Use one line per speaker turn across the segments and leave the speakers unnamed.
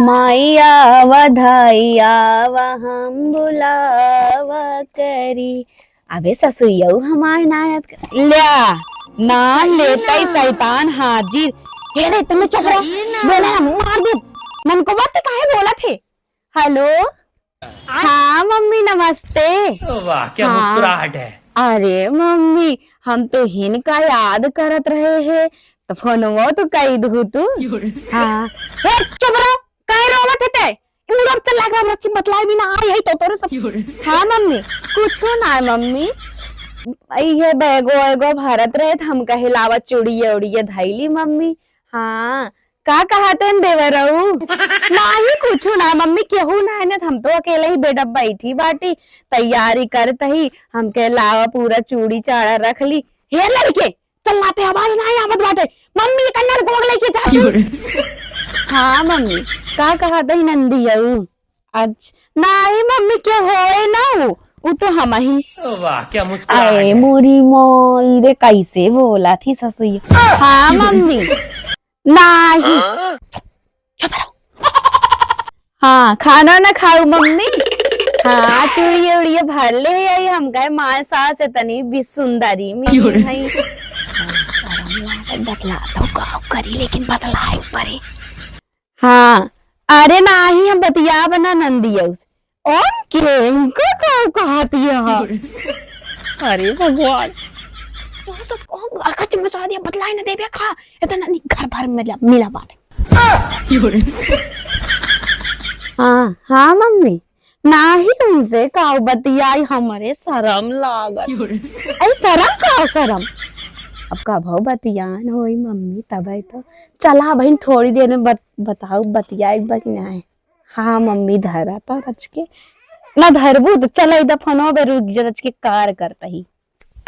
माइया वधाइया हम बुलावा करी। अबे ससुइया हमारे नायत ल्या नाम लेता ही शैतान हाजिर। हे रे तुम्हें चुप रहो, बोले ना मार दे। ननको बात काहे बोला थे। हेलो हाँ मम्मी नमस्ते।
वाह क्या
हाँ
मुस्कुराहट है।
अरे मम्मी हम तो हिनका याद करत रहे हैं तो फोनवो तो कई दू तू। हाँ ए, चुप रहो काहे रोवत है उड़ब चल लाग रहा मच्छी बतलाई भी ना आई है तो तोरे सब। हाँ मम्मी कुछ ना मम्मी ये बैगो एगो भारत रहे हम कहे लावा चूड़िया उड़िया धैली मम्मी। हाँ का कहते देवरऊ नाही कुछ ना मम्मी केहू ना है हम तो अकेले ही बेडब बैठी बाटी तैयारी करत ही हम के लावा पूरा चूड़ी चाड़ा रख ली। हे लड़के चलाते आवाज ना आई आवत बाटे मम्मी कन्नर गोग लेके जा। हाँ मम्मी का कहते ही नंदियऊ अच्छा नाही मम्मी क्या होए ना वो तो हम ही।
वाह क्या मुस्कुराहट
अरे
है।
मोरी मोरी रे कैसे बोला थी ससुई। हाँ मम्मी नहीं चुप रहो। हाँ खाना ना खाऊ मम्मी। हाँ चूड़िया उड़िया भर ले आई हम गए माँ सास इतनी भी सुंदरी मिली है। बतलाता हूँ का करी लेकिन बतलाए परे। हाँ अरे नहीं हम बतिया बना नंदिया और केंका का कहती है। अरे भगवान तो सब आकाश में शादी बतलाए ना देवे खा इतना नहीं घर भर में मिला बाटे। हाँ हाँ मम्मी नाही तुमसे काऊ बतियाई हमारे शरम लागत। अरे शरम काऊ शरम अब का भाव बतियान होई मम्मी तब तो चला बहन थोड़ी देर में बताओ बतियाए बना है। हाँ मम्मी धरा तो रच के ना धरबू तो चल इधर फोनो पे रुक रच के कार करता ही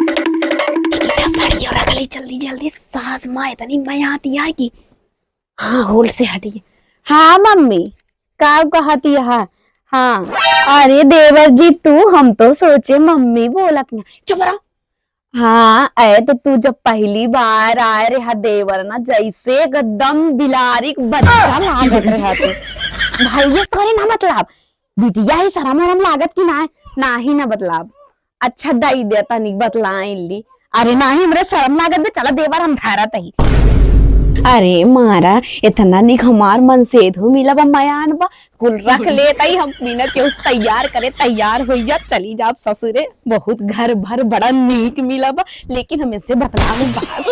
साड़ी और रख ली जल्दी जल्दी सास माँ इतनी मैं आती है कि हाँ होल से हटिए। हाँ मम्मी का कहती है। हाँ अरे देवर जी तू हम तो सोचे मम्मी बोलत नहीं चुप रहो। हाँ अरे तो तू जब पहली बार आए रहा देवर ना जैसे एकदम बिलारी बच्चा लागत रहा तू भाई ये थोड़ी ना मतलब बिटिया ही शरम वरम लागत की ना ही ना बतलाब। अच्छा दई देता नहीं बतलाए ली अरे ना ही हमरे शरम लागत में चला देवर हम धारत ही। अरे मारा इतना निक हमार मन से धू मिला बा मयान बा कुल रख लेता ही हम बिना के उस तैयार करे तैयार हो जा चली जा ससुरे बहुत घर भर बड़ा नीक मिला बा लेकिन हम इससे बतलावे बस।